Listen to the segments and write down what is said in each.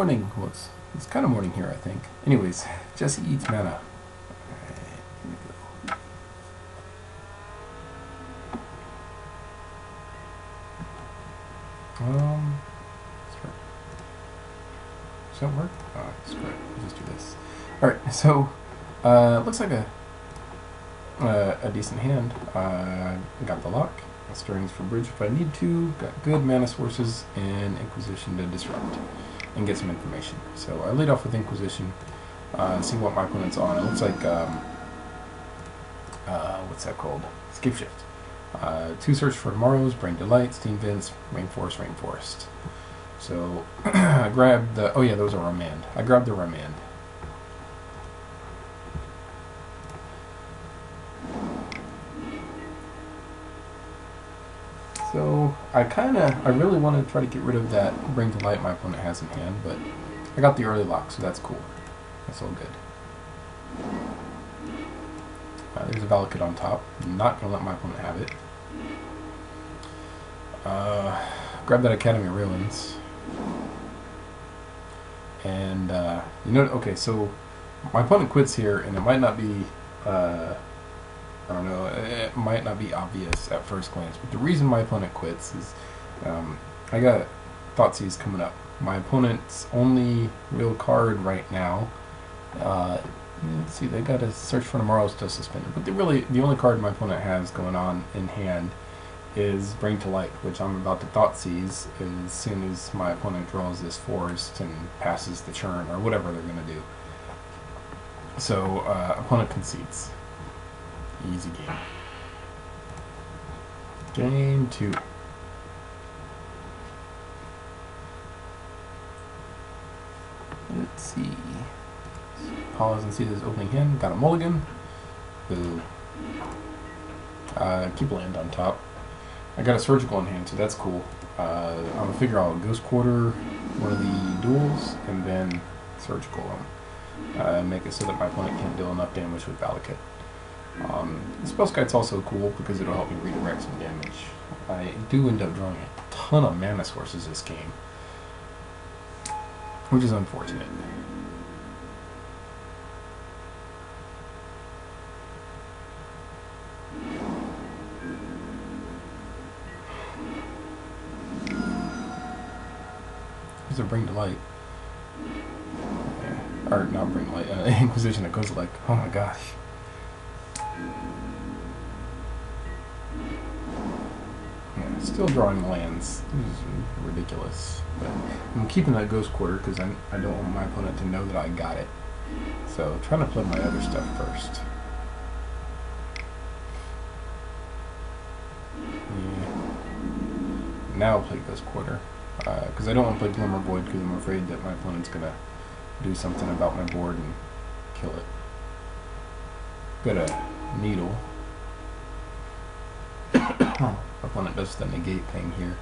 morning. Well, it's kind of morning here, I think. Anyways, Jesse eats mana. Alright, here we go. Start. Does that work? Oh, screw it. We'll just do this. Alright, so, looks like a decent hand. Got the lock. Stirrings for bridge if I need to. Got good mana sources and Inquisition to disrupt and get some information. So I lead off with Inquisition. See what my opponent's on. It looks like what's that called? Scapeshift. 2 Search for Tomorrows, Brain Delight, Steam Vents, Rainforest. So I grabbed the. Oh yeah, those are Remand. I grabbed the Remand. So I really want to try to get rid of that Bring to Light my opponent has in hand, but I got the early lock, so that's cool. That's all good. There's a Valakut on top. I'm not going to let my opponent have it. Grab that Academy of Ruins. And, okay, so my opponent quits here, and it might not be, I don't know, it might not be obvious at first glance, but the reason my opponent quits is I got Thoughtseize coming up. My opponent's only real card right now, let's see, they got a Search for Tomorrow still suspended, but the only card my opponent has going on in hand is Bring to Light, which I'm about to Thoughtseize as soon as my opponent draws this forest and passes the churn, or whatever they're going to do. So, opponent concedes. Easy game. Game 2. Let's see. Pause and see this opening hand. Got a mulligan. Boo. Keep land on top. I got a surgical in hand, so that's cool. I'm gonna figure out Ghost Quarter, one of the duels, and then surgical them. Make it so that my opponent can't deal enough damage with Valakut. Spellskite's also cool because it'll help me redirect some damage. I do end up drawing a ton of mana sources this game, which is unfortunate. Here's a Bring to Light. Yeah. Or not Bring to Light, Inquisition that goes like, oh my gosh. Yeah, still drawing lands. This is ridiculous. But I'm keeping that Ghost Quarter because I don't want my opponent to know that I got it. So trying to play my other stuff first. Yeah. Now I'll play Ghost Quarter. Because I don't want to play Glimmer Void because I'm afraid that my opponent's going to do something about my board and kill it. Got a Needle. Opponent does the negate thing here.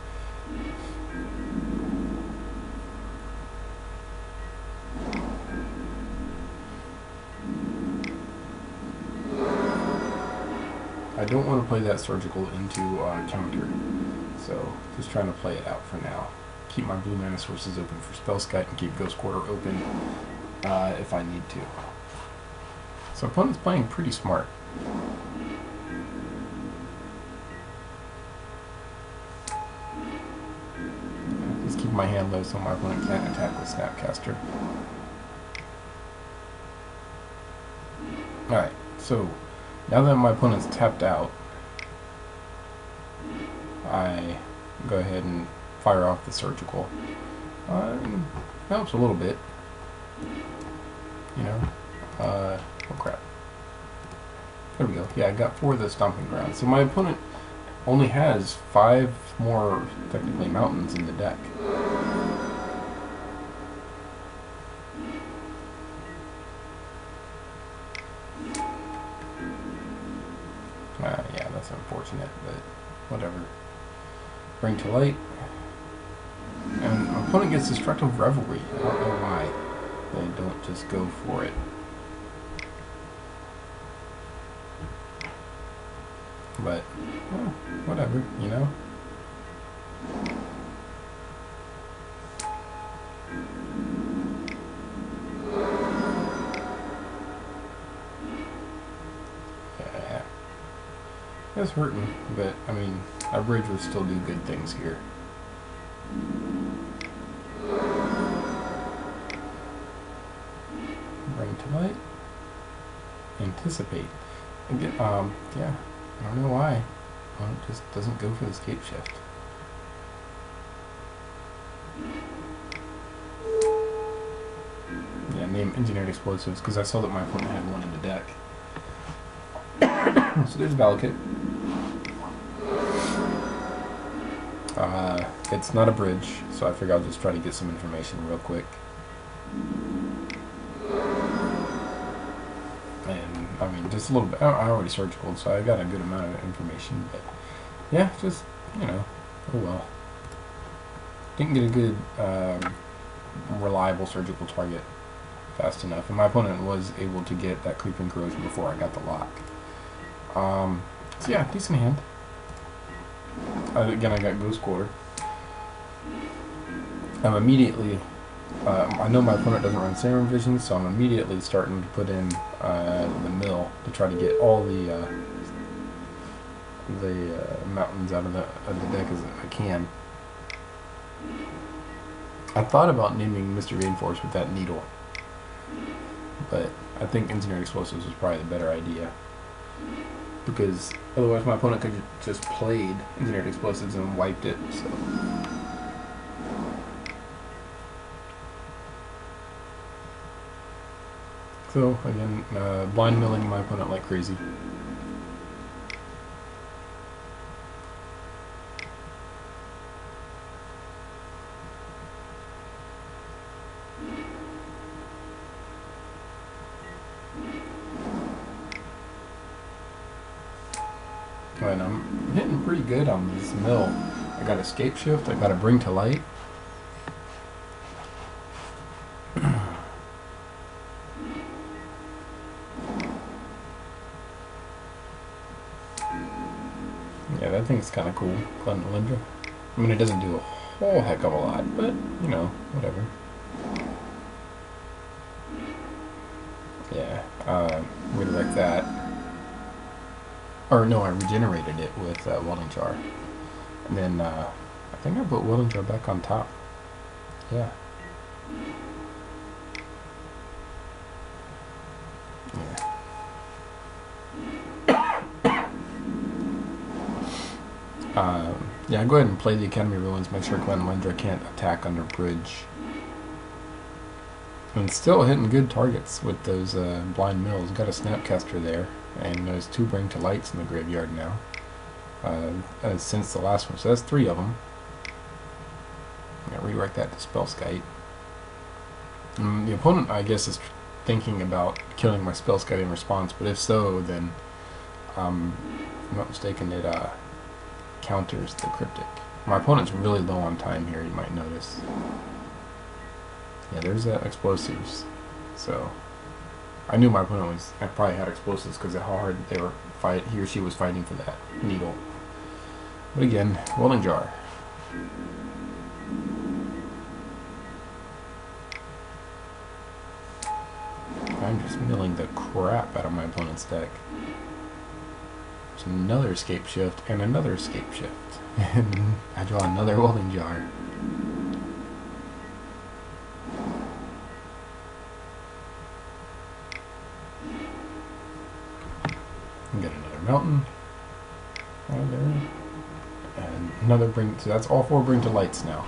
I don't want to play that surgical into counter, so just trying to play it out for now. Keep my blue mana sources open for Spellskite and keep Ghost Quarter open if I need to. So opponent's playing pretty smart. Just keep my hand low so my opponent can't attack with Snapcaster. Alright, so now that my opponent's tapped out, I go ahead and fire off the surgical. Helps a little bit. You know. Oh crap. There we go. Yeah, I got 4 of the Stomping Grounds. So my opponent only has 5 more, technically, mountains in the deck. Yeah, that's unfortunate, but whatever. Bring to Light. And my opponent gets Destructive Revelry. I don't know why they don't just go for it. But, well, whatever, you know? It's hurting, but I mean, our bridge will still do good things here. Bring to light. Anticipate. Again, yeah, I don't know why. Well, it just doesn't go for the Scapeshift. Yeah, name engineered explosives because I saw that my opponent had one in the deck. So there's Valakut. It's not a bridge, so I figure I'll just try to get some information real quick. And I mean, just a little bit. I already surgical, so I got a good amount of information. But yeah, just, you know, oh well. Didn't get a good, reliable surgical target fast enough, and my opponent was able to get that creeping corrosion before I got the lock. So yeah, decent hand. Again, I got Ghost Quarter. I'm immediately, I know my opponent doesn't run Serum Vision, so I'm immediately starting to put in the mill to try to get all the mountains out of the deck as I can. I thought about naming Mr. Rainforest with that needle, but I think Engineered Explosives was probably the better idea, because otherwise my opponent could have just played Engineered Explosives and wiped it. So again, blind milling my opponent like crazy. And I'm hitting pretty good on this mill. I got a Scapeshift, I got a Bring to Light. Yeah, that thing's kind of cool. Clendalindra. I mean, it doesn't do a whole heck of a lot, but, you know, whatever. Yeah, redirect that. Or no, I regenerated it with Welding Jar. And then, I think I put Welding Jar back on top. Yeah. Yeah, go ahead and play the Academy Ruins, make sure Clendalindra can't attack under bridge. And still hitting good targets with those blind mills. Got a Snapcaster there, and there's 2 Bring to Lights in the graveyard now. Since the last one, so that's 3 of them. I'm gonna redirect that to Spellskite. The opponent, I guess, is thinking about killing my Spellskite in response, but if so, then if I'm not mistaken, it counters the Cryptic. My opponent's really low on time here, you might notice. Yeah, there's explosives. So I knew my opponent probably had explosives because of how hard they were he or she was fighting for that needle. But again, Welding Jar. I'm just milling the crap out of my opponent's deck. There's another Scapeshift and another Scapeshift. And I draw another Welding Jar. Get another mountain right there, and another Bring. So that's all 4 Bring to Lights now.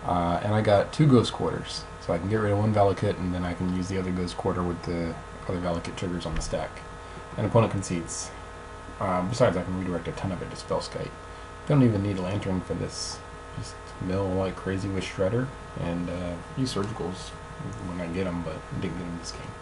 And I got 2 Ghost Quarters, so I can get rid of 1 Valakut, and then I can use the other Ghost Quarter with the other Valakut triggers on the stack. And opponent concedes. Besides, I can redirect a ton of it to Spellskite. Don't even need a Lantern for this. Just mill like crazy with Shredder, and use Surgicals when I get them, but I didn't get them this game.